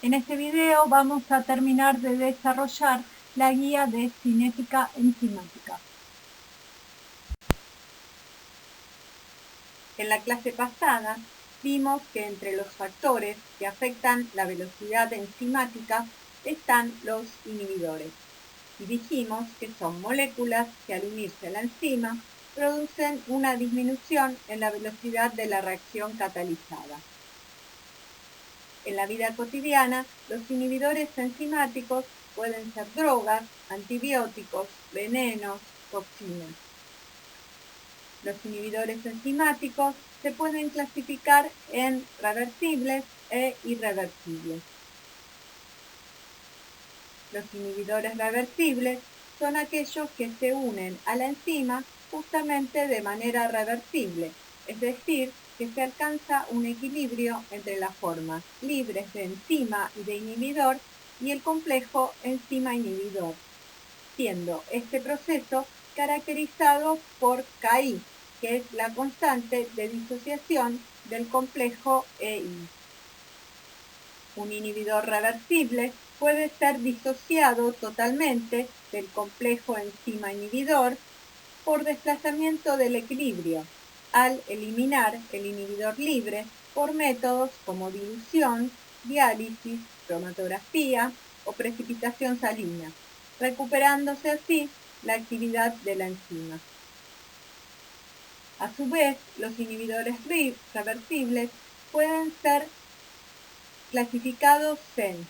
En este video vamos a terminar de desarrollar la guía de cinética enzimática. En la clase pasada vimos que entre los factores que afectan la velocidad enzimática están los inhibidores. Y dijimos que son moléculas que al unirse a la enzima producen una disminución en la velocidad de la reacción catalizada. En la vida cotidiana, los inhibidores enzimáticos pueden ser drogas, antibióticos, venenos, toxinas. Los inhibidores enzimáticos se pueden clasificar en reversibles e irreversibles. Los inhibidores reversibles son aquellos que se unen a la enzima justamente de manera reversible, es decir, que se alcanza un equilibrio entre las formas libres de enzima y de inhibidor y el complejo enzima-inhibidor, siendo este proceso caracterizado por Ki, que es la constante de disociación del complejo EI. Un inhibidor reversible puede ser disociado totalmente del complejo enzima-inhibidor por desplazamiento del equilibrio, al eliminar el inhibidor libre por métodos como dilución, diálisis, cromatografía o precipitación salina, recuperándose así la actividad de la enzima. A su vez, los inhibidores reversibles pueden ser clasificados en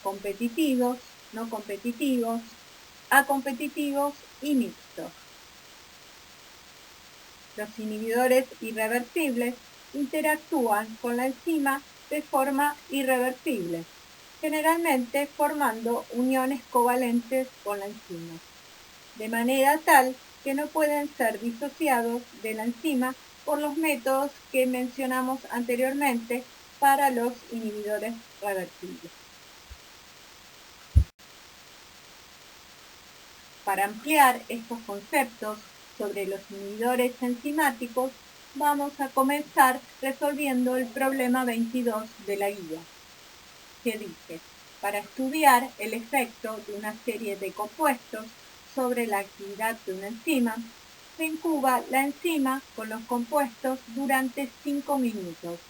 competitivos, no competitivos, acompetitivos y mixtos. Los inhibidores irreversibles interactúan con la enzima de forma irreversible, generalmente formando uniones covalentes con la enzima, de manera tal que no pueden ser disociados de la enzima por los métodos que mencionamos anteriormente para los inhibidores reversibles. Para ampliar estos conceptos sobre los inhibidores enzimáticos, vamos a comenzar resolviendo el problema 22 de la guía, que dice: para estudiar el efecto de una serie de compuestos sobre la actividad de una enzima, se incuba la enzima con los compuestos durante 5 minutos.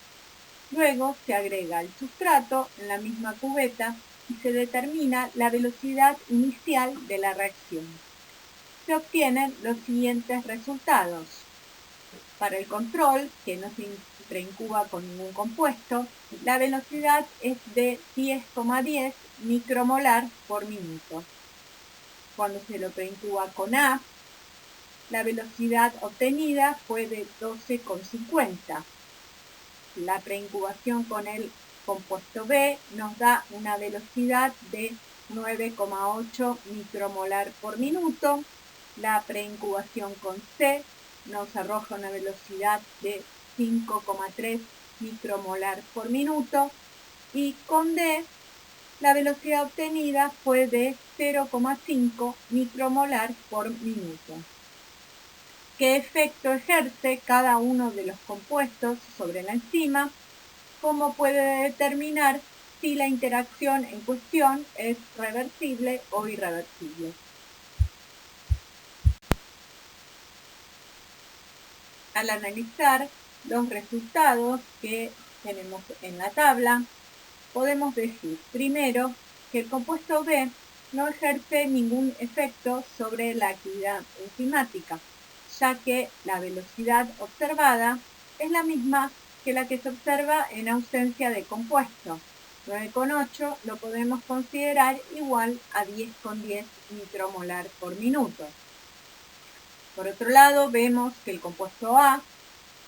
Luego se agrega el sustrato en la misma cubeta y se determina la velocidad inicial de la reacción. Se obtienen los siguientes resultados. Para el control, que no se preincuba con ningún compuesto, la velocidad es de 10,10 micromolar por minuto. Cuando se lo preincuba con A, la velocidad obtenida fue de 12,50. La preincubación con el compuesto B nos da una velocidad de 9,8 micromolar por minuto. La preincubación con C nos arroja una velocidad de 5,3 micromolar por minuto. Y con D, la velocidad obtenida fue de 0,5 micromolar por minuto. ¿Qué efecto ejerce cada uno de los compuestos sobre la enzima? ¿Cómo puede determinar si la interacción en cuestión es reversible o irreversible? Al analizar los resultados que tenemos en la tabla, podemos decir, primero, que el compuesto B no ejerce ningún efecto sobre la actividad enzimática, ya que la velocidad observada es la misma que la que se observa en ausencia de compuesto. 9,8 lo podemos considerar igual a 10,10 micromolar por minuto. Por otro lado, vemos que el compuesto A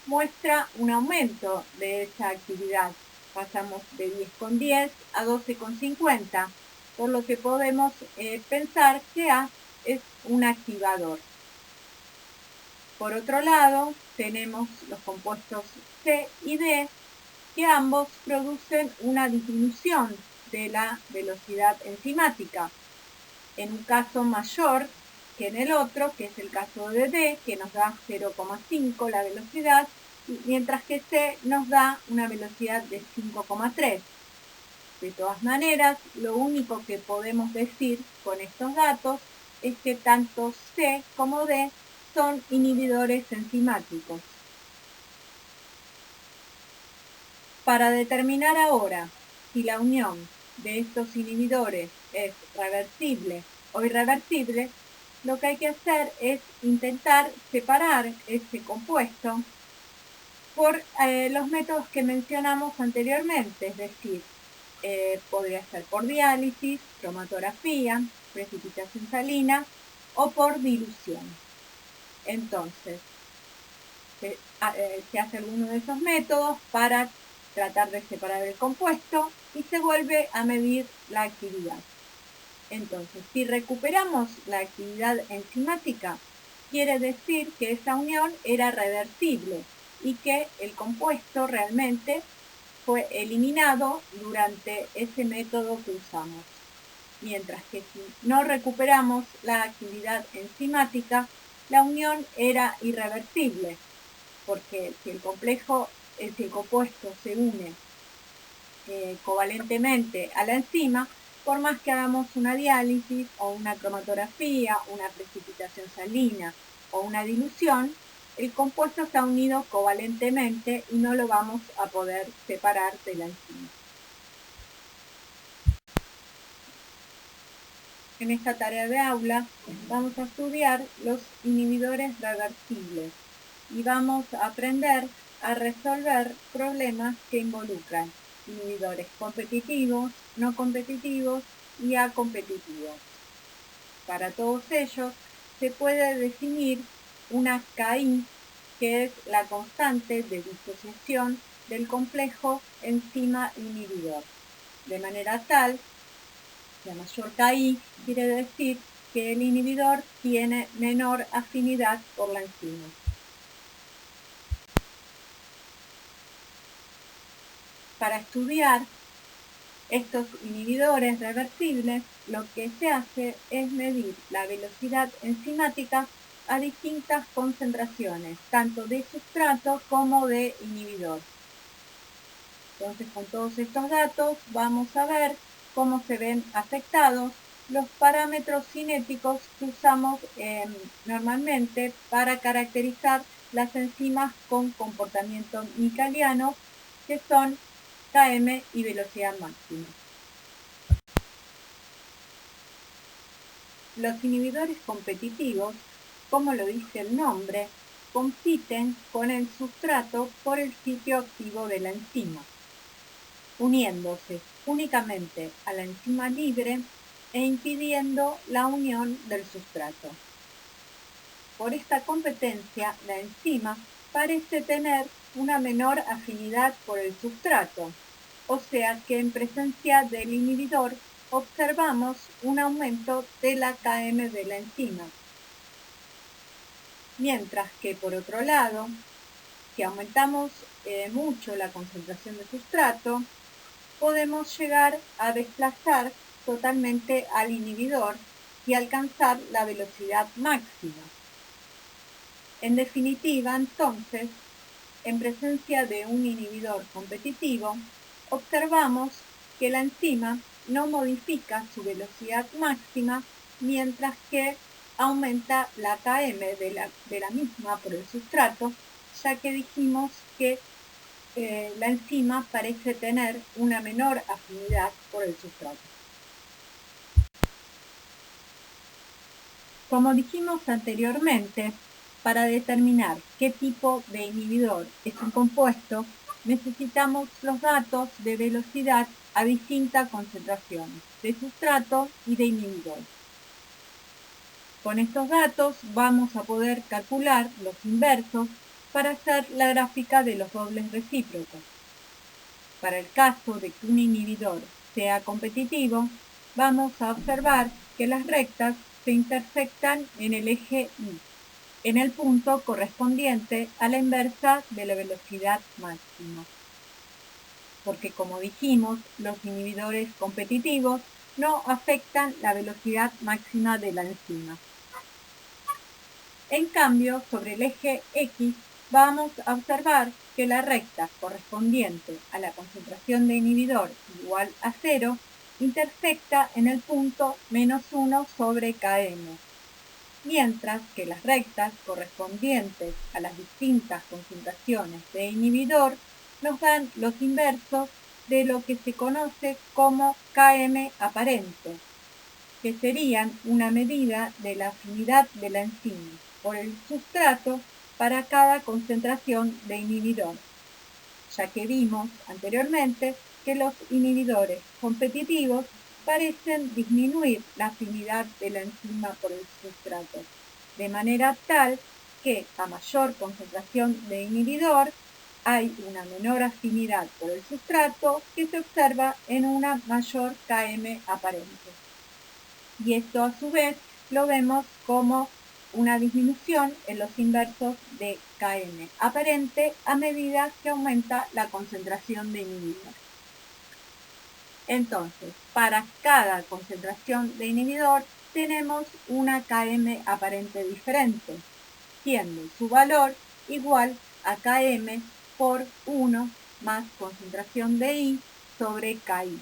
muestra un aumento de esa actividad. Pasamos de 10,10 a 12,50, por lo que podemos pensar que A es un activador. Por otro lado, tenemos los compuestos C y D, que ambos producen una disminución de la velocidad enzimática, en un caso mayor que en el otro, que es el caso de D, que nos da 0,5 la velocidad, mientras que C nos da una velocidad de 5,3. De todas maneras, lo único que podemos decir con estos datos es que tanto C como D son inhibidores enzimáticos. Para determinar ahora si la unión de estos inhibidores es reversible o irreversible, lo que hay que hacer es intentar separar ese compuesto por los métodos que mencionamos anteriormente, es decir, podría ser por diálisis, cromatografía, precipitación salina o por dilución. Entonces, se hace alguno de esos métodos para tratar de separar el compuesto y se vuelve a medir la actividad. Entonces, si recuperamos la actividad enzimática, quiere decir que esa unión era reversible y que el compuesto realmente fue eliminado durante ese método que usamos. Mientras que si no recuperamos la actividad enzimática, la unión era irreversible, porque si el compuesto se une covalentemente a la enzima, por más que hagamos una diálisis o una cromatografía, una precipitación salina o una dilución, el compuesto está unido covalentemente y no lo vamos a poder separar de la enzima. En esta tarea de aula vamos a estudiar los inhibidores reversibles y vamos a aprender a resolver problemas que involucran inhibidores competitivos, no competitivos y acompetitivos. Para todos ellos se puede definir una KI, que es la constante de disociación del complejo enzima-inhibidor, de manera tal, la mayor KI quiere decir que el inhibidor tiene menor afinidad por la enzima. Para estudiar estos inhibidores reversibles, lo que se hace es medir la velocidad enzimática a distintas concentraciones, tanto de sustrato como de inhibidor. Entonces, con todos estos datos vamos a ver cómo se ven afectados los parámetros cinéticos que usamos normalmente para caracterizar las enzimas con comportamiento micaliano, que son Km y velocidad máxima. Los inhibidores competitivos, como lo dice el nombre, compiten con el sustrato por el sitio activo de la enzima, uniéndose únicamente a la enzima libre e impidiendo la unión del sustrato. Por esta competencia, la enzima parece tener una menor afinidad por el sustrato, o sea que en presencia del inhibidor observamos un aumento de la Km de la enzima. Mientras que por otro lado, si aumentamos mucho la concentración de sustrato, podemos llegar a desplazar totalmente al inhibidor y alcanzar la velocidad máxima. En definitiva, entonces, en presencia de un inhibidor competitivo, observamos que la enzima no modifica su velocidad máxima, mientras que aumenta la Km de la misma por el sustrato, ya que dijimos que la enzima parece tener una menor afinidad por el sustrato. Como dijimos anteriormente, para determinar qué tipo de inhibidor es un compuesto, necesitamos los datos de velocidad a distintas concentraciones, de sustrato y de inhibidor. Con estos datos vamos a poder calcular los inversos para hacer la gráfica de los dobles recíprocos. Para el caso de que un inhibidor sea competitivo, vamos a observar que las rectas se intersectan en el eje Y, en el punto correspondiente a la inversa de la velocidad máxima. Porque como dijimos, los inhibidores competitivos no afectan la velocidad máxima de la enzima. En cambio, sobre el eje X vamos a observar que la recta correspondiente a la concentración de inhibidor y igual a 0 intersecta en el punto -1 sobre Km, mientras que las rectas correspondientes a las distintas concentraciones de inhibidor nos dan los inversos de lo que se conoce como Km aparente, que serían una medida de la afinidad de la enzima por el sustrato para cada concentración de inhibidor, ya que vimos anteriormente que los inhibidores competitivos parecen disminuir la afinidad de la enzima por el sustrato, de manera tal que a mayor concentración de inhibidor hay una menor afinidad por el sustrato que se observa en una mayor Km aparente. Y esto a su vez lo vemos como una disminución en los inversos de Km aparente a medida que aumenta la concentración de inhibidor. Entonces, para cada concentración de inhibidor tenemos una Km aparente diferente, siendo su valor igual a Km por 1 más concentración de I sobre Ki.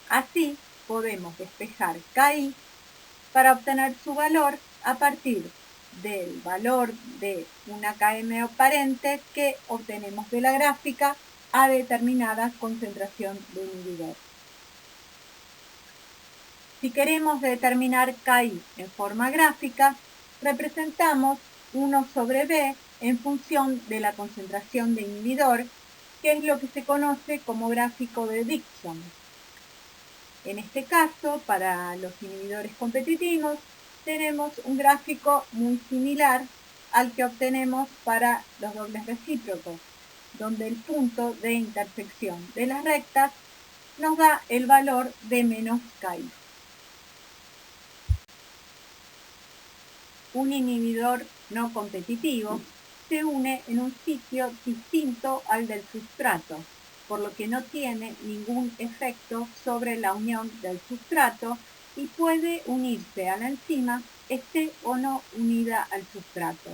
Así podemos despejar Ki para obtener su valor a partir del valor de una Km aparente que obtenemos de la gráfica a determinada concentración de inhibidor. Si queremos determinar Ki en forma gráfica, representamos 1 sobre B en función de la concentración de inhibidor, que es lo que se conoce como gráfico de Dickson. En este caso, para los inhibidores competitivos, tenemos un gráfico muy similar al que obtenemos para los dobles recíprocos, donde el punto de intersección de las rectas nos da el valor de menos Ki. Un inhibidor no competitivo se une en un sitio distinto al del sustrato, por lo que no tiene ningún efecto sobre la unión del sustrato y puede unirse a la enzima esté o no unida al sustrato.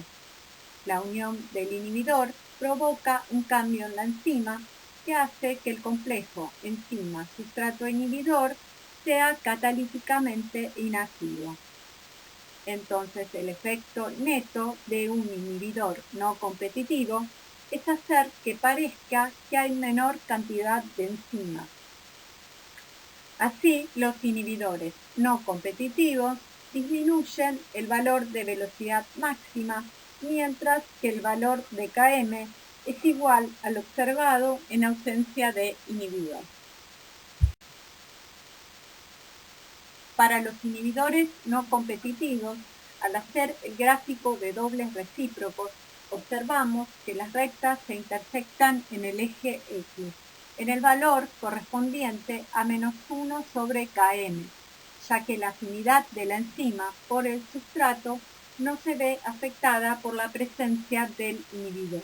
La unión del inhibidor provoca un cambio en la enzima que hace que el complejo enzima-sustrato-inhibidor sea catalíticamente inactivo. Entonces, el efecto neto de un inhibidor no competitivo es hacer que parezca que hay menor cantidad de enzima. Así, los inhibidores no competitivos disminuyen el valor de velocidad máxima, mientras que el valor de Km es igual al observado en ausencia de inhibidor. Para los inhibidores no competitivos, al hacer el gráfico de dobles recíprocos, observamos que las rectas se intersectan en el eje X, en el valor correspondiente a -1 sobre Km, ya que la afinidad de la enzima por el sustrato no se ve afectada por la presencia del inhibidor.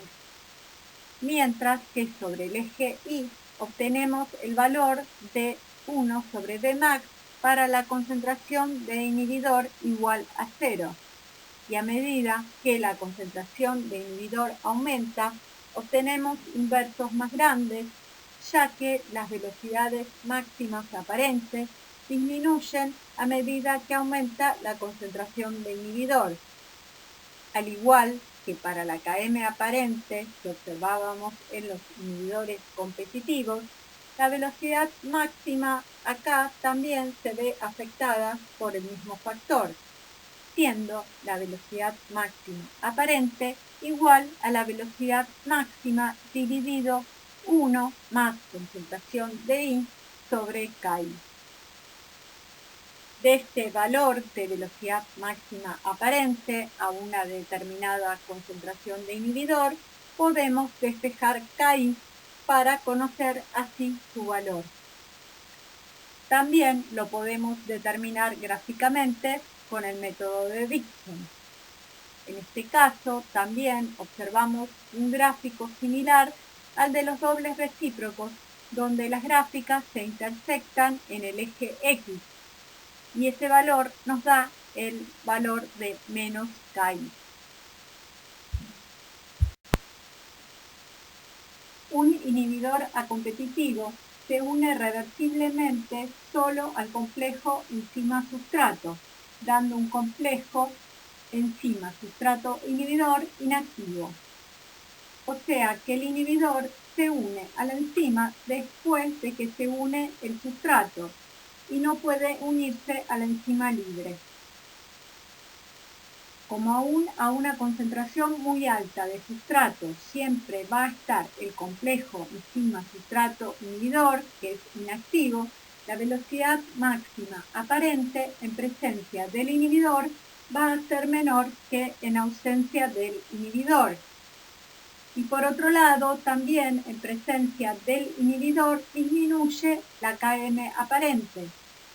Mientras que sobre el eje Y obtenemos el valor de 1 sobre Dmax para la concentración de inhibidor igual a 0, y a medida que la concentración de inhibidor aumenta, obtenemos inversos más grandes, ya que las velocidades máximas aparentes disminuyen a medida que aumenta la concentración de inhibidor, al igual que para la Km aparente que observábamos en los inhibidores competitivos. La velocidad máxima acá también se ve afectada por el mismo factor, siendo la velocidad máxima aparente igual a la velocidad máxima dividido 1 más concentración de I sobre Ki. De este valor de velocidad máxima aparente a una determinada concentración de inhibidor, podemos despejar Ki para conocer así su valor. También lo podemos determinar gráficamente con el método de Dickson. En este caso, también observamos un gráfico similar al de los dobles recíprocos, donde las gráficas se intersectan en el eje X, y ese valor nos da el valor de menos Ki. Un inhibidor acompetitivo se une reversiblemente solo al complejo enzima-sustrato, dando un complejo enzima-sustrato inhibidor inactivo. O sea que el inhibidor se une a la enzima después de que se une el sustrato y no puede unirse a la enzima libre. Como aún a una concentración muy alta de sustrato siempre va a estar el complejo enzima-sustrato inhibidor, que es inactivo, la velocidad máxima aparente en presencia del inhibidor va a ser menor que en ausencia del inhibidor. Y por otro lado, también en presencia del inhibidor disminuye la Km aparente,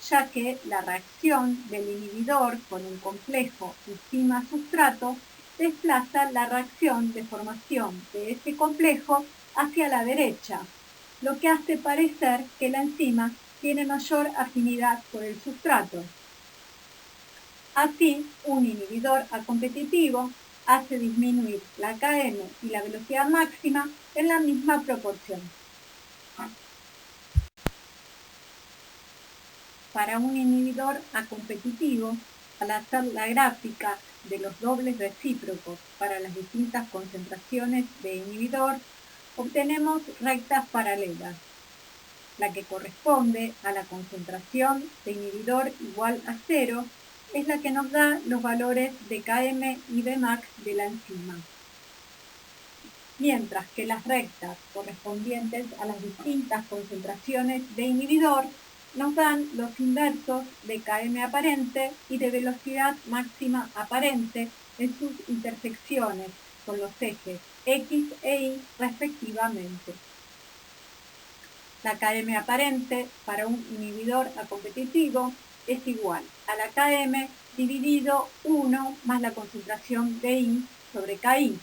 ya que la reacción del inhibidor con el complejo enzima-sustrato desplaza la reacción de formación de ese complejo hacia la derecha, lo que hace parecer que la enzima tiene mayor afinidad por el sustrato. Así, un inhibidor acompetitivo hace disminuir la Km y la velocidad máxima en la misma proporción. Para un inhibidor acompetitivo, al hacer la gráfica de los dobles recíprocos para las distintas concentraciones de inhibidor, obtenemos rectas paralelas. La que corresponde a la concentración de inhibidor igual a 0 es la que nos da los valores de Km y Vmax de la enzima. Mientras que las rectas correspondientes a las distintas concentraciones de inhibidor nos dan los inversos de Km aparente y de velocidad máxima aparente en sus intersecciones con los ejes X e Y respectivamente. La Km aparente para un inhibidor acompetitivo es igual a la Km dividido 1 más la concentración de I sobre Ki,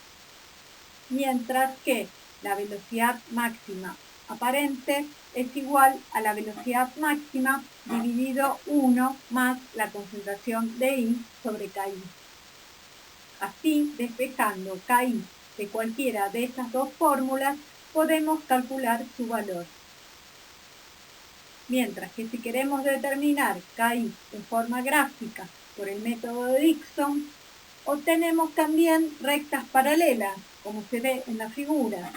mientras que la velocidad máxima aparente es igual a la velocidad máxima dividido 1 más la concentración de I sobre Ki. Así, despejando Ki de cualquiera de estas dos fórmulas, podemos calcular su valor. Mientras que si queremos determinar Ki en forma gráfica por el método de Dickson, obtenemos también rectas paralelas, como se ve en la figura,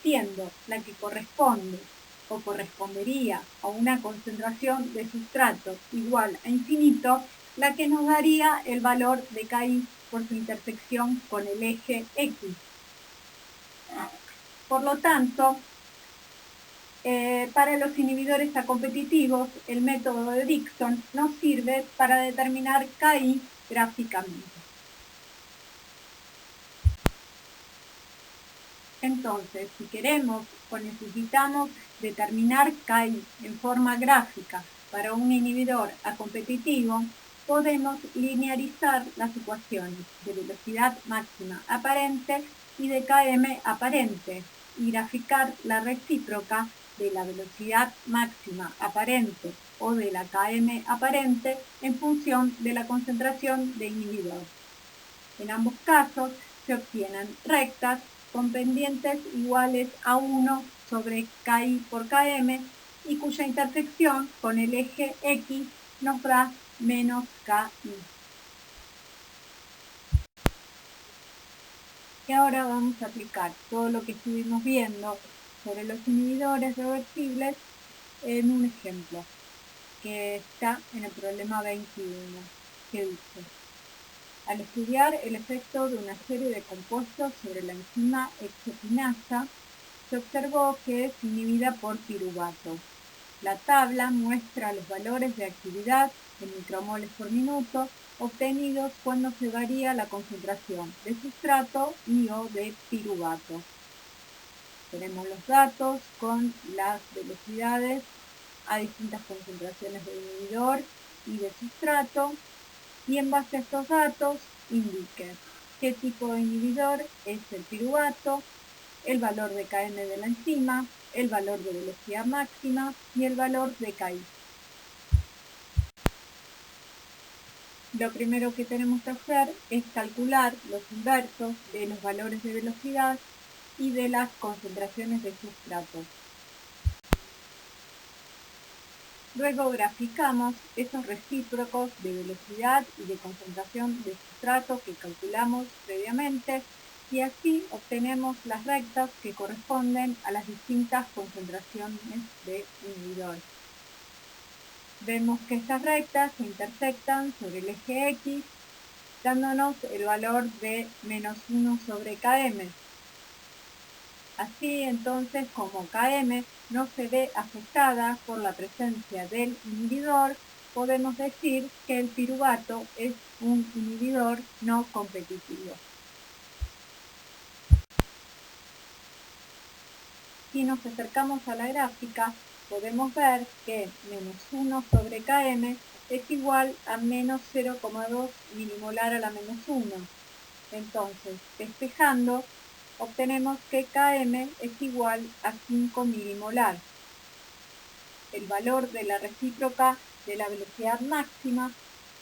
siendo la que corresponde o correspondería a una concentración de sustrato igual a infinito, la que nos daría el valor de Ki por su intersección con el eje X. Por lo tanto, para los inhibidores acompetitivos, el método de Dickson nos sirve para determinar Ki gráficamente. Entonces, si queremos o necesitamos determinar Ki en forma gráfica para un inhibidor acompetitivo, podemos linearizar las ecuaciones de velocidad máxima aparente y de Km aparente y graficar la recíproca de la velocidad máxima aparente o de la Km aparente en función de la concentración de inhibidor. En ambos casos se obtienen rectas con pendientes iguales a 1 sobre Ki por Km y cuya intersección con el eje X nos da menos Ki. Y ahora vamos a aplicar todo lo que estuvimos viendo sobre los inhibidores reversibles en un ejemplo que está en el problema 21, que dice: al estudiar el efecto de una serie de compuestos sobre la enzima hexokinasa, se observó que es inhibida por piruvato. La tabla muestra los valores de actividad en micromoles por minuto obtenidos cuando se varía la concentración de sustrato y o de piruvato. Tenemos los datos con las velocidades a distintas concentraciones de inhibidor y de sustrato, y en base a estos datos indique qué tipo de inhibidor es el piruvato, el valor de Km de la enzima, el valor de velocidad máxima y el valor de Ki. Lo primero que tenemos que hacer es calcular los inversos de los valores de velocidad y de las concentraciones de sustrato. Luego graficamos esos recíprocos de velocidad y de concentración de sustrato que calculamos previamente y así obtenemos las rectas que corresponden a las distintas concentraciones de inhibidores. Vemos que estas rectas se intersectan sobre el eje X, dándonos el valor de menos 1 sobre km. Así entonces, como km no se ve afectada por la presencia del inhibidor, podemos decir que el piruvato es un inhibidor no competitivo. Si nos acercamos a la gráfica, podemos ver que menos 1 sobre km es igual a menos 0,2 milimolar a la menos 1. Entonces, despejando, obtenemos que km es igual a 5 milimolar. El valor de la recíproca de la velocidad máxima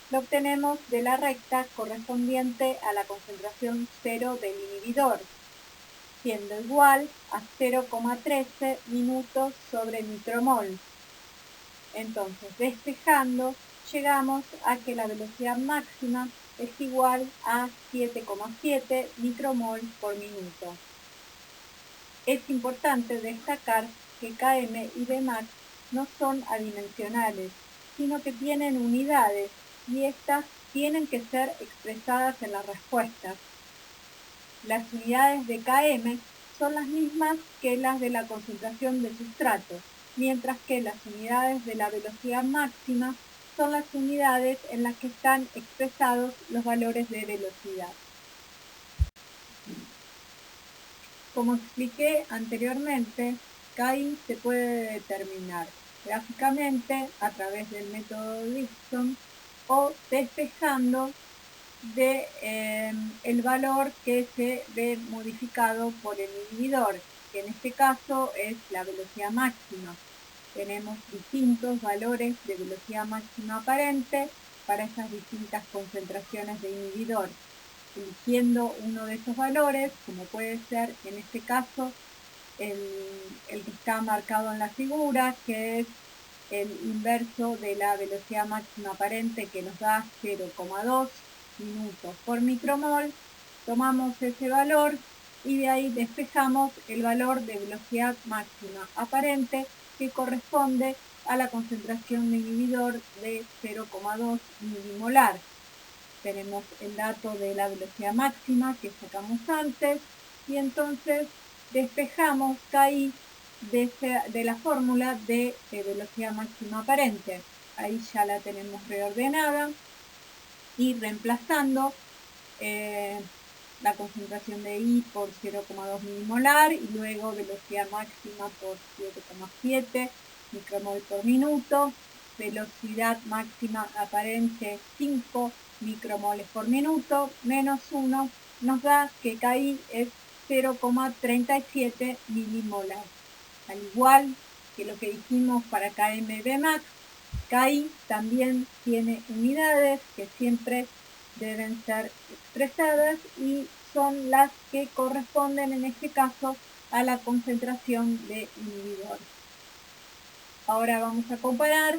lo obtenemos de la recta correspondiente a la concentración 0 del inhibidor, siendo igual a 0,13 minutos sobre micromol. Entonces, despejando, llegamos a que la velocidad máxima es igual a 7,7 micromol por minuto. Es importante destacar que km y Vmax no son adimensionales, sino que tienen unidades y estas tienen que ser expresadas en las respuestas. Las unidades de km son las mismas que las de la concentración de sustrato, mientras que las unidades de la velocidad máxima son las unidades en las que están expresados los valores de velocidad. Como expliqué anteriormente, KI se puede determinar gráficamente a través del método de Dickson o despejando el valor que se ve modificado por el inhibidor, que en este caso es la velocidad máxima. Tenemos distintos valores de velocidad máxima aparente para esas distintas concentraciones de inhibidor. Eligiendo uno de esos valores, como puede ser en este caso el que está marcado en la figura, que es el inverso de la velocidad máxima aparente, que nos da 0,2 minutos por micromol, tomamos ese valor y de ahí despejamos el valor de velocidad máxima aparente que corresponde a la concentración de inhibidor de 0,2 milimolar. Tenemos el dato de la velocidad máxima que sacamos antes y entonces despejamos KI de la fórmula de velocidad máxima aparente. Ahí ya la tenemos reordenada y reemplazando la concentración de I por 0,2 milimolar y luego velocidad máxima por 7,7 micromol por minuto, velocidad máxima aparente 5 micromoles por minuto, menos 1, nos da que KI es 0,37 milimolar. Al igual que lo que dijimos para KM/Vmax, KI también tiene unidades que siempre deben ser expresadas y son las que corresponden en este caso a la concentración de inhibidor. Ahora vamos a comparar,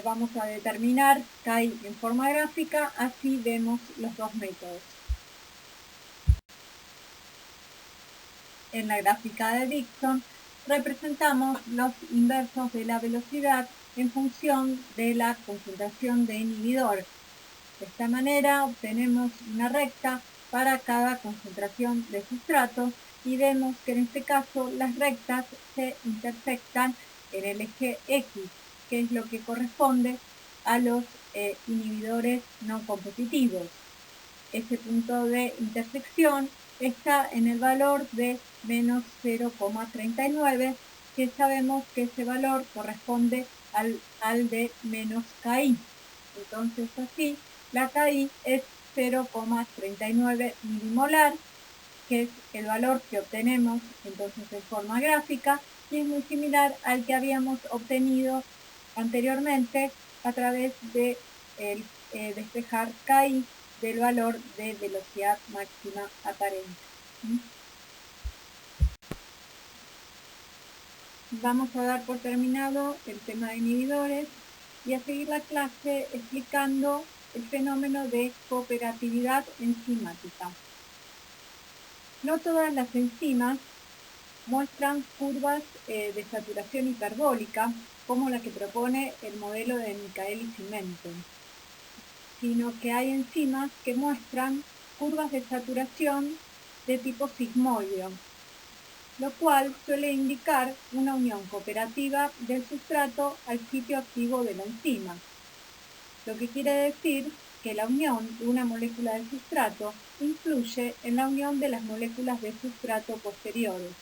vamos a determinar KI en forma gráfica, así vemos los dos métodos. En la gráfica de Dickson representamos los inversos de la velocidad en función de la concentración de inhibidor. De esta manera obtenemos una recta para cada concentración de sustrato y vemos que en este caso las rectas se intersectan en el eje X, que es lo que corresponde a los inhibidores no competitivos. Ese punto de intersección está en el valor de menos 0,39, que sabemos que ese valor corresponde al de menos KI. Entonces así, la KI es 0,39 milimolar, que es el valor que obtenemos entonces en forma gráfica y es muy similar al que habíamos obtenido anteriormente a través de despejar KI del valor de velocidad máxima aparente. vamos a dar por terminado el tema de inhibidores y a seguir la clase explicando el fenómeno de cooperatividad enzimática. No todas las enzimas muestran curvas de saturación hiperbólica, como la que propone el modelo de Michaelis y Menten, sino que hay enzimas que muestran curvas de saturación de tipo sigmoideo, lo cual suele indicar una unión cooperativa del sustrato al sitio activo de la enzima, lo que quiere decir que la unión de una molécula de sustrato influye en la unión de las moléculas de sustrato posteriores.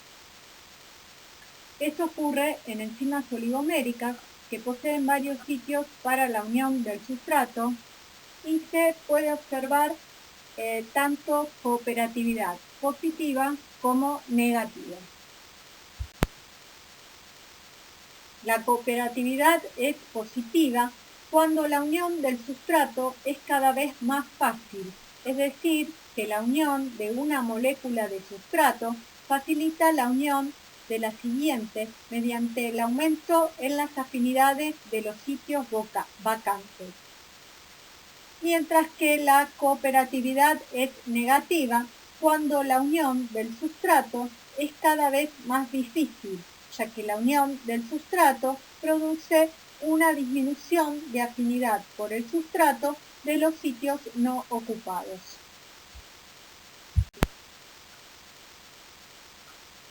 Esto ocurre en enzimas oligoméricas que poseen varios sitios para la unión del sustrato y se puede observar tanto cooperatividad positiva como negativa. La cooperatividad es positiva cuando la unión del sustrato es cada vez más fácil, es decir, que la unión de una molécula de sustrato facilita la unión de la siguiente mediante el aumento en las afinidades de los sitios vacantes. Mientras que la cooperatividad es negativa cuando la unión del sustrato es cada vez más difícil, ya que la unión del sustrato produce una disminución de afinidad por el sustrato de los sitios no ocupados.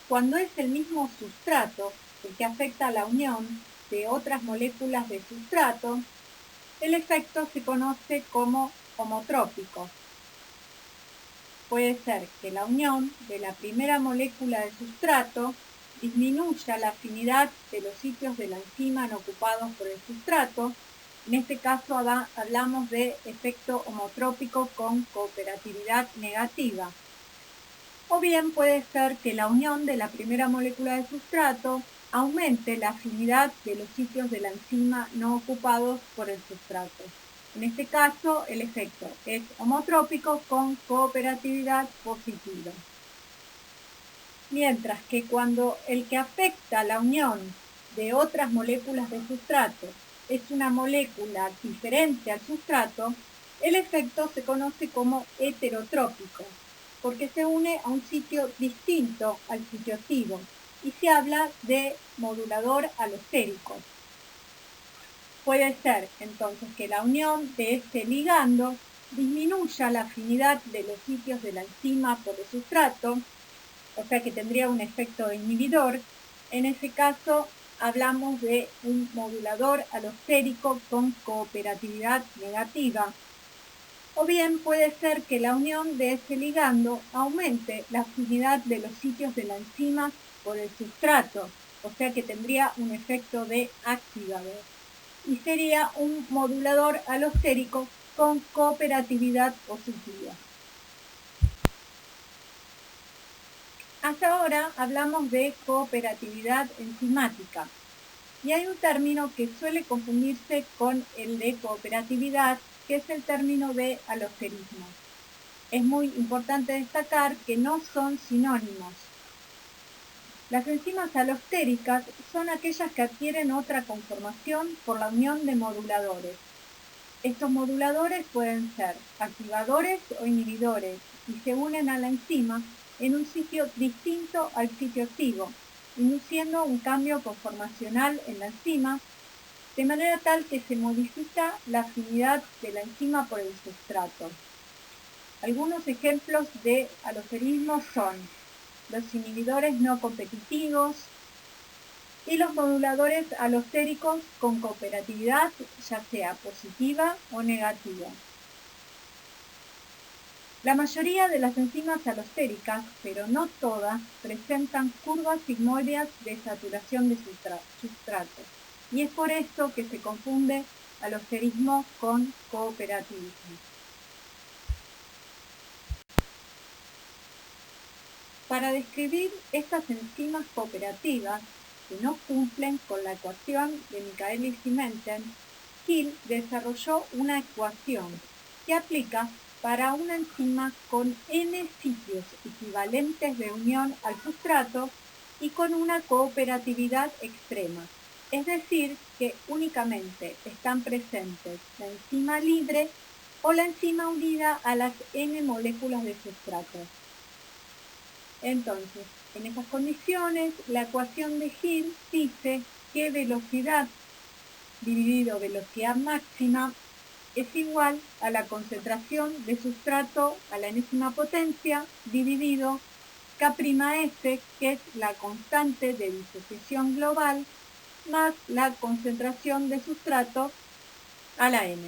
Cuando es el mismo sustrato el que afecta a la unión de otras moléculas de sustrato, el efecto se conoce como homotrópico. Puede ser que la unión de la primera molécula de sustrato disminuya la afinidad de los sitios de la enzima no ocupados por el sustrato. En este caso hablamos de efecto homotrópico con cooperatividad negativa. O bien puede ser que la unión de la primera molécula de sustrato aumente la afinidad de los sitios de la enzima no ocupados por el sustrato. En este caso, el efecto es homotrópico con cooperatividad positiva. Mientras que cuando el que afecta la unión de otras moléculas de sustrato es una molécula diferente al sustrato, el efecto se conoce como heterotrópico, porque se une a un sitio distinto al sitio activo y se habla de modulador alostérico. Puede ser entonces que la unión de este ligando disminuya la afinidad de los sitios de la enzima por el sustrato, o sea que tendría un efecto inhibidor. En ese caso hablamos de un modulador alostérico con cooperatividad negativa. O bien puede ser que la unión de ese ligando aumente la afinidad de los sitios de la enzima por el sustrato, o sea que tendría un efecto de activador. Y sería un modulador alostérico con cooperatividad positiva. Hasta ahora hablamos de cooperatividad enzimática y hay un término que suele confundirse con el de cooperatividad, que es el término de alosterismo. Es muy importante destacar que no son sinónimos. Las enzimas alostéricas son aquellas que adquieren otra conformación por la unión de moduladores. Estos moduladores pueden ser activadores o inhibidores y se unen a la enzima en un sitio distinto al sitio activo, induciendo un cambio conformacional en la enzima, de manera tal que se modifica la afinidad de la enzima por el sustrato. Algunos ejemplos de alosterismo son los inhibidores no competitivos y los moduladores alostéricos con cooperatividad, ya sea positiva o negativa. La mayoría de las enzimas alostéricas, pero no todas, presentan curvas sigmoideas de saturación de sustrato, y es por esto que se confunde alosterismo con cooperativismo. Para describir estas enzimas cooperativas que no cumplen con la ecuación de Michaelis y Menten, Hill desarrolló una ecuación que aplica para una enzima con n sitios equivalentes de unión al sustrato y con una cooperatividad extrema, es decir, que únicamente están presentes la enzima libre o la enzima unida a las N moléculas de sustrato. Entonces, en esas condiciones, la ecuación de Gill dice que velocidad dividido velocidad máxima es igual a la concentración de sustrato a la enésima potencia dividido K'S, que es la constante de disociación global, más la concentración de sustrato a la N.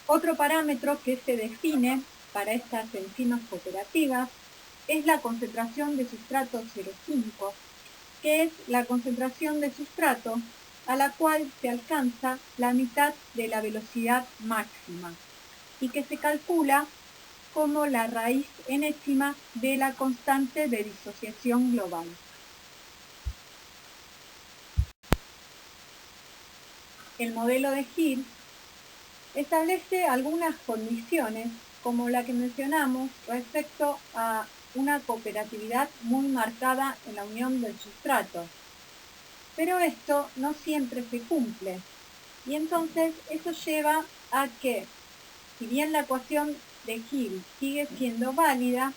Otro parámetro que se define para estas enzimas cooperativas es la concentración de sustrato 0,5, que es la concentración de sustrato a la cual se alcanza la mitad de la velocidad máxima y que se calcula como la raíz enésima de la constante de disociación global. El modelo de Gill establece algunas condiciones como la que mencionamos respecto a una cooperatividad muy marcada en la unión del sustrato. Pero esto no siempre se cumple y entonces eso lleva a que, si bien la ecuación de Gill sigue siendo válida,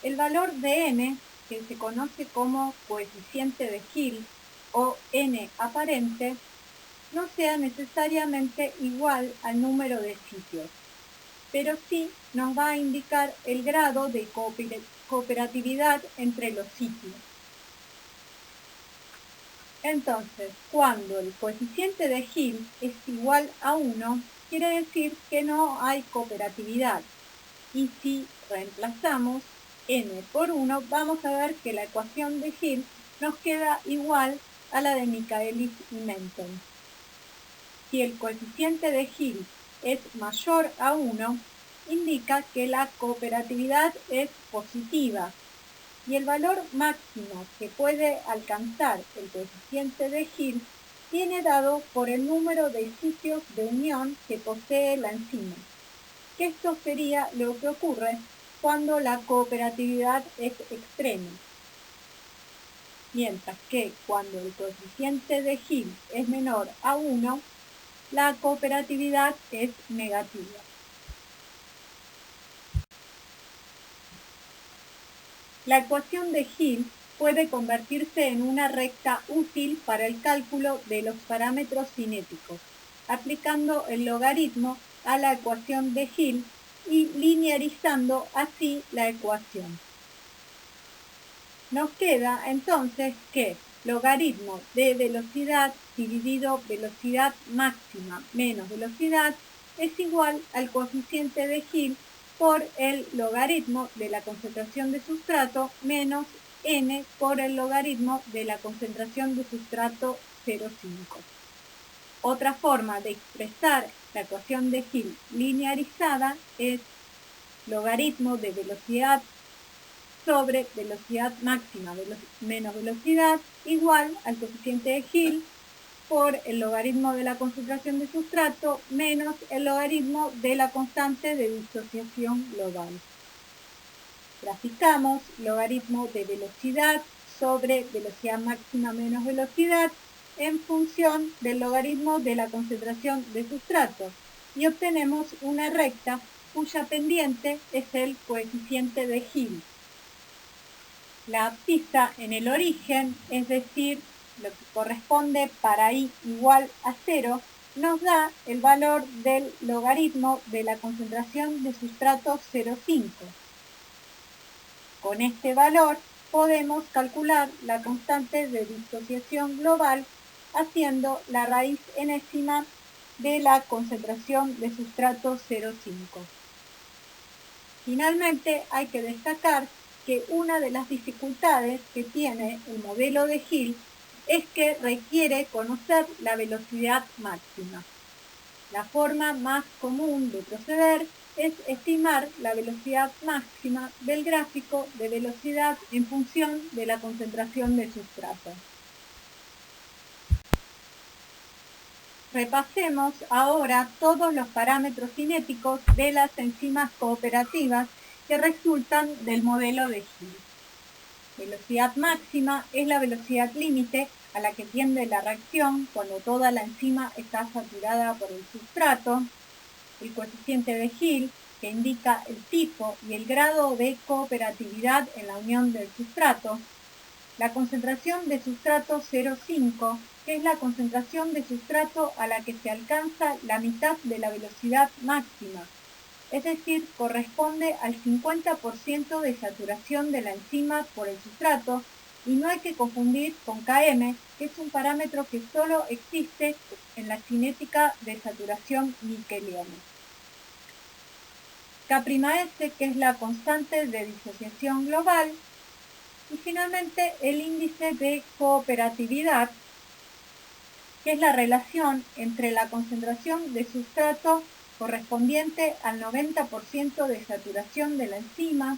el valor de n, que se conoce como coeficiente de Gill o n aparente, no sea necesariamente igual al número de sitios, pero sí nos va a indicar el grado de cooperatividad entre los sitios. Entonces, cuando el coeficiente de Gill es igual a 1, quiere decir que no hay cooperatividad. Y si reemplazamos n por 1, vamos a ver que la ecuación de Gill nos queda igual a la de Michaelis y Menten. Si el coeficiente de Gill es mayor a 1, indica que la cooperatividad es positiva y el valor máximo que puede alcanzar el coeficiente de Gill viene dado por el número de sitios de unión que posee la enzima, que esto sería lo que ocurre cuando la cooperatividad es extrema, mientras que cuando el coeficiente de Gill es menor a 1, la cooperatividad es negativa. La ecuación de Gill puede convertirse en una recta útil para el cálculo de los parámetros cinéticos, aplicando el logaritmo a la ecuación de Gill y linearizando así la ecuación. Nos queda entonces que logaritmo de velocidad dividido velocidad máxima menos velocidad es igual al coeficiente de Gill por el logaritmo de la concentración de sustrato menos n por el logaritmo de la concentración de sustrato 0,5. Otra forma de expresar la ecuación de Gill linearizada es logaritmo de velocidad sobre velocidad máxima menos velocidad igual al coeficiente de Gill por el logaritmo de la concentración de sustrato menos el logaritmo de la constante de disociación global. Graficamos logaritmo de velocidad sobre velocidad máxima menos velocidad en función del logaritmo de la concentración de sustrato y obtenemos una recta cuya pendiente es el coeficiente de Gill. La abscisa en el origen, es decir, lo que corresponde para i igual a 0, nos da el valor del logaritmo de la concentración de sustrato 0,5. Con este valor podemos calcular la constante de disociación global haciendo la raíz enésima de la concentración de sustrato 0,5. Finalmente, hay que destacar que una de las dificultades que tiene el modelo de Gill es que requiere conocer la velocidad máxima. La forma más común de proceder es estimar la velocidad máxima del gráfico de velocidad en función de la concentración de sustrato. Repasemos ahora todos los parámetros cinéticos de las enzimas cooperativas que resultan del modelo de Gill. Velocidad máxima es la velocidad límite a la que tiende la reacción cuando toda la enzima está saturada por el sustrato. El coeficiente de Gill, que indica el tipo y el grado de cooperatividad en la unión del sustrato. La concentración de sustrato 0,5, que es la concentración de sustrato a la que se alcanza la mitad de la velocidad máxima, es decir, corresponde al 50% de saturación de la enzima por el sustrato, y no hay que confundir con Km, que es un parámetro que solo existe en la cinética de saturación niqueliana. K'S, que es la constante de disociación global, y finalmente el índice de cooperatividad, que es la relación entre la concentración de sustrato correspondiente al 90% de saturación de la enzima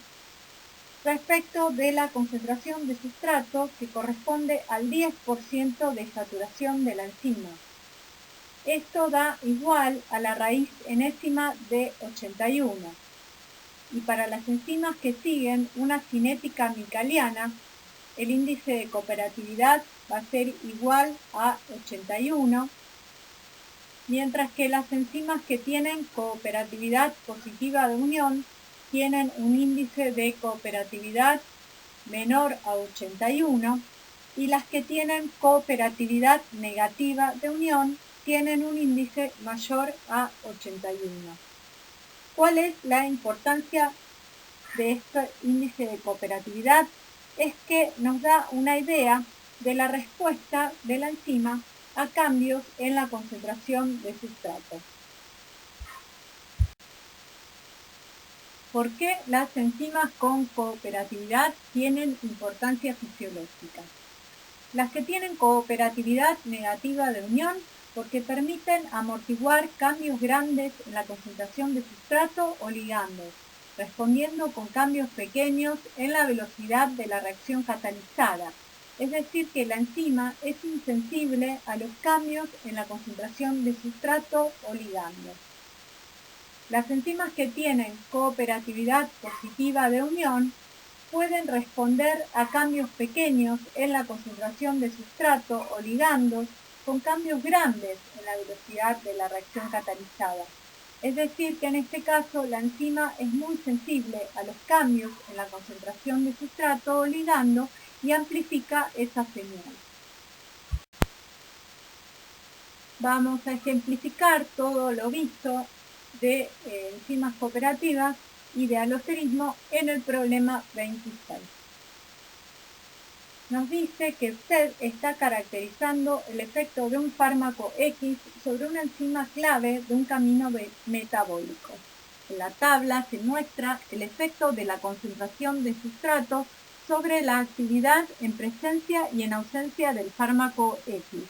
respecto de la concentración de sustrato que corresponde al 10% de saturación de la enzima. Esto da igual a la raíz enésima de 81. Y para las enzimas que siguen una cinética micaliana, el índice de cooperatividad va a ser igual a 81, mientras que las enzimas que tienen cooperatividad positiva de unión tienen un índice de cooperatividad menor a 81, y las que tienen cooperatividad negativa de unión tienen un índice mayor a 81. ¿Cuál es la importancia de este índice de cooperatividad? Es que nos da una idea de la respuesta de la enzima a cambios en la concentración de sustrato. ¿Por qué las enzimas con cooperatividad tienen importancia fisiológica? Las que tienen cooperatividad negativa de unión porque permiten amortiguar cambios grandes en la concentración de sustrato o ligandos, respondiendo con cambios pequeños en la velocidad de la reacción catalizada, es decir que la enzima es insensible a los cambios en la concentración de sustrato o ligando. Las enzimas que tienen cooperatividad positiva de unión pueden responder a cambios pequeños en la concentración de sustrato o ligandos con cambios grandes en la velocidad de la reacción catalizada. Es decir, que en este caso la enzima es muy sensible a los cambios en la concentración de sustrato o ligando y amplifica esa señal. Vamos a ejemplificar todo lo visto de enzimas cooperativas y de alosterismo en el problema 26. Nos dice que usted está caracterizando el efecto de un fármaco X sobre una enzima clave de un camino metabólico. En la tabla se muestra el efecto de la concentración de sustrato sobre la actividad en presencia y en ausencia del fármaco X.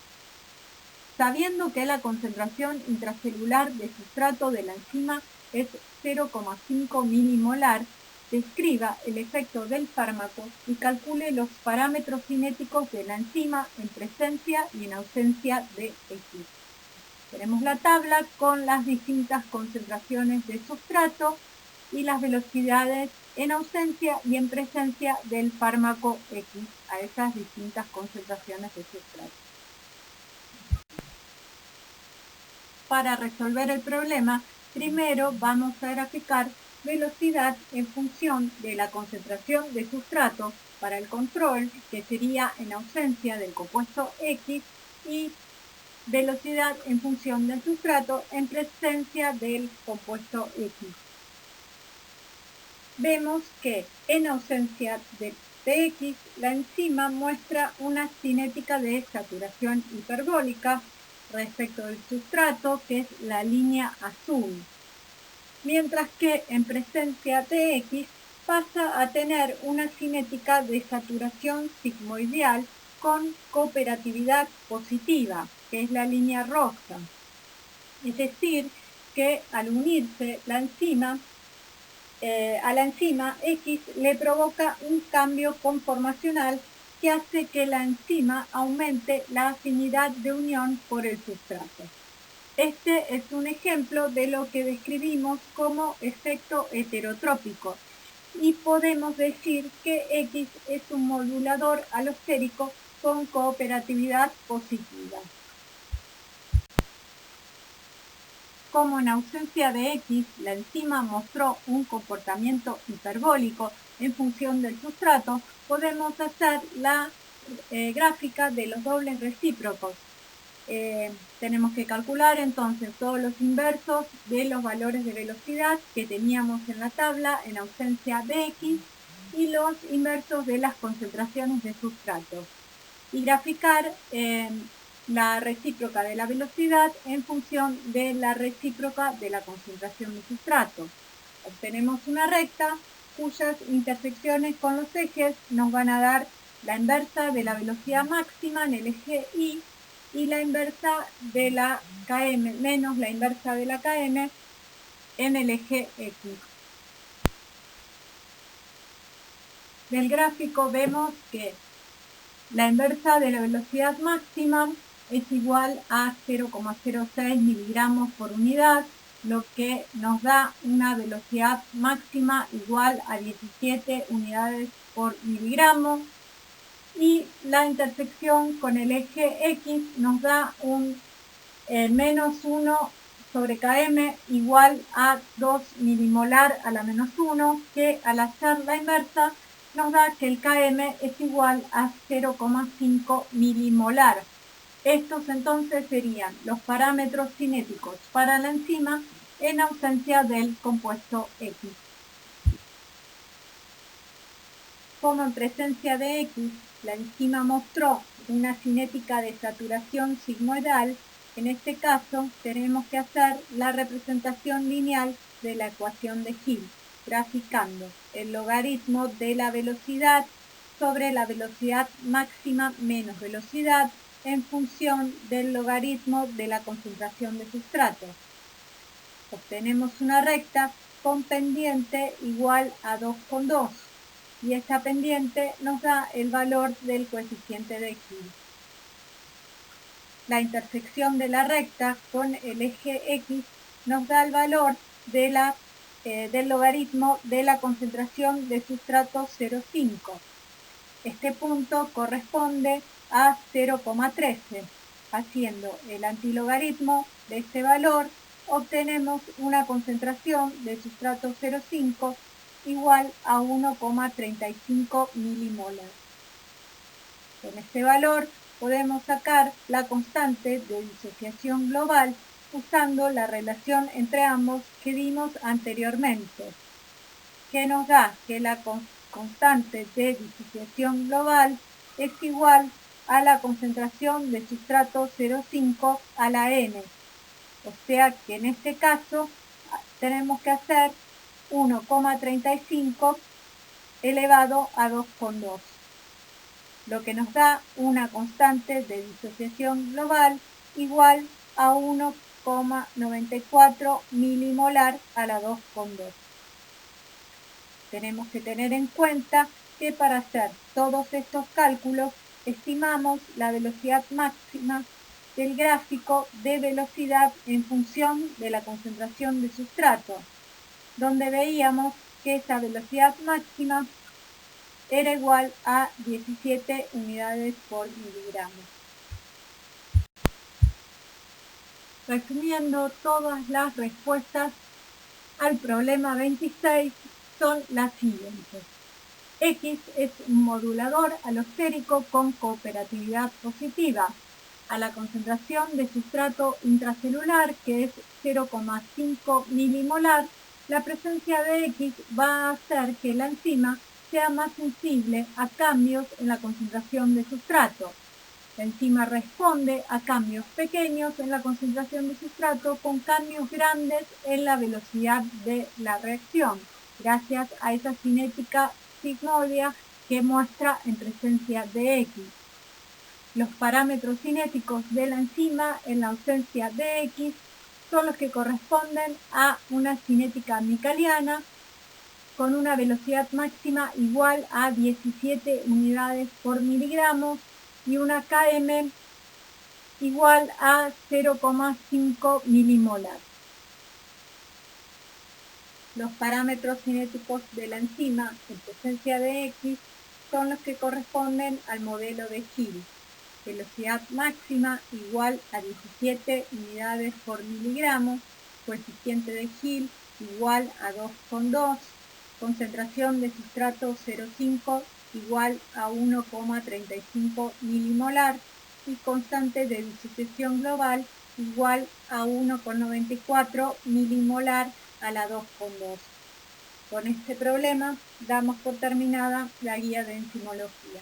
Sabiendo que la concentración intracelular de sustrato de la enzima es 0,5 milimolar, describa el efecto del fármaco y calcule los parámetros cinéticos de la enzima en presencia y en ausencia de X. Tenemos la tabla con las distintas concentraciones de sustrato y las velocidades en ausencia y en presencia del fármaco X a esas distintas concentraciones de sustrato. Para resolver el problema, primero vamos a graficar velocidad en función de la concentración de sustrato para el control, que sería en ausencia del compuesto X, y velocidad en función del sustrato en presencia del compuesto X. Vemos que en ausencia de X, la enzima muestra una cinética de saturación hiperbólica respecto del sustrato, que es la línea azul, mientras que en presencia de X pasa a tener una cinética de saturación sigmoidial con cooperatividad positiva, que es la línea roja. Es decir, que al unirse la enzima, a la enzima X le provoca un cambio conformacional que hace que la enzima aumente la afinidad de unión por el sustrato. Este es un ejemplo de lo que describimos como efecto heterotrópico, y podemos decir que X es un modulador alostérico con cooperatividad positiva. Como en ausencia de X, la enzima mostró un comportamiento hiperbólico en función del sustrato, podemos hacer la gráfica de los dobles recíprocos. Tenemos que calcular entonces todos los inversos de los valores de velocidad que teníamos en la tabla en ausencia de X y los inversos de las concentraciones de sustrato. Y graficar la recíproca de la velocidad en función de la recíproca de la concentración de sustrato. Obtenemos una recta cuyas intersecciones con los ejes nos van a dar la inversa de la velocidad máxima en el eje Y y la inversa de la Km menos la inversa de la Km en el eje X. Del gráfico vemos que la inversa de la velocidad máxima es igual a 0,06 miligramos por unidad, lo que nos da una velocidad máxima igual a 17 unidades por miligramo. Y la intersección con el eje X nos da un menos 1 sobre Km igual a 2 milimolar a la menos 1, que al hacer la inversa nos da que el Km es igual a 0,5 milimolar. Estos entonces serían los parámetros cinéticos para la enzima en ausencia del compuesto X. Como en presencia de X, la enzima mostró una cinética de saturación sigmoidal, en este caso tenemos que hacer la representación lineal de la ecuación de Gill, graficando el logaritmo de la velocidad sobre la velocidad máxima menos velocidad en función del logaritmo de la concentración de sustrato. Obtenemos una recta con pendiente igual a 2,2. Y esta pendiente nos da el valor del coeficiente de Gill. La intersección de la recta con el eje X nos da el valor de del logaritmo de la concentración de sustrato 0,5. Este punto corresponde a 0,13. Haciendo el antilogaritmo de este valor, obtenemos una concentración de sustrato 0,5 igual a 1,35 milimolar. Con este valor podemos sacar la constante de disociación global usando la relación entre ambos que vimos anteriormente, que nos da que la constante de disociación global es igual a la concentración de sustrato 0,5 a la n. O sea que en este caso tenemos que hacer 1,35 elevado a 2,2, lo que nos da una constante de disociación global igual a 1,94 milimolar a la 2,2. Tenemos que tener en cuenta que para hacer todos estos cálculos estimamos la velocidad máxima del gráfico de velocidad en función de la concentración de sustrato, donde veíamos que esa velocidad máxima era igual a 17 unidades por miligramo. Resumiendo, todas las respuestas al problema 26 son las siguientes. X es un modulador alostérico con cooperatividad positiva. A la concentración de sustrato intracelular, que es 0,5 milimolar, la presencia de X va a hacer que la enzima sea más sensible a cambios en la concentración de sustrato. La enzima responde a cambios pequeños en la concentración de sustrato con cambios grandes en la velocidad de la reacción, gracias a esa cinética sigmoidea que muestra en presencia de X. Los parámetros cinéticos de la enzima en la ausencia de X son los que corresponden a una cinética micaliana con una velocidad máxima igual a 17 unidades por miligramo y una Km igual a 0,5 milimolar. Los parámetros cinéticos de la enzima en presencia de X son los que corresponden al modelo de Gill. Velocidad máxima igual a 17 unidades por miligramo, coeficiente de Gill igual a 2,2, concentración de sustrato 0,5 igual a 1,35 milimolar y constante de disociación global igual a 1,94 milimolar a la 2,2. Con este problema damos por terminada la guía de enzimología.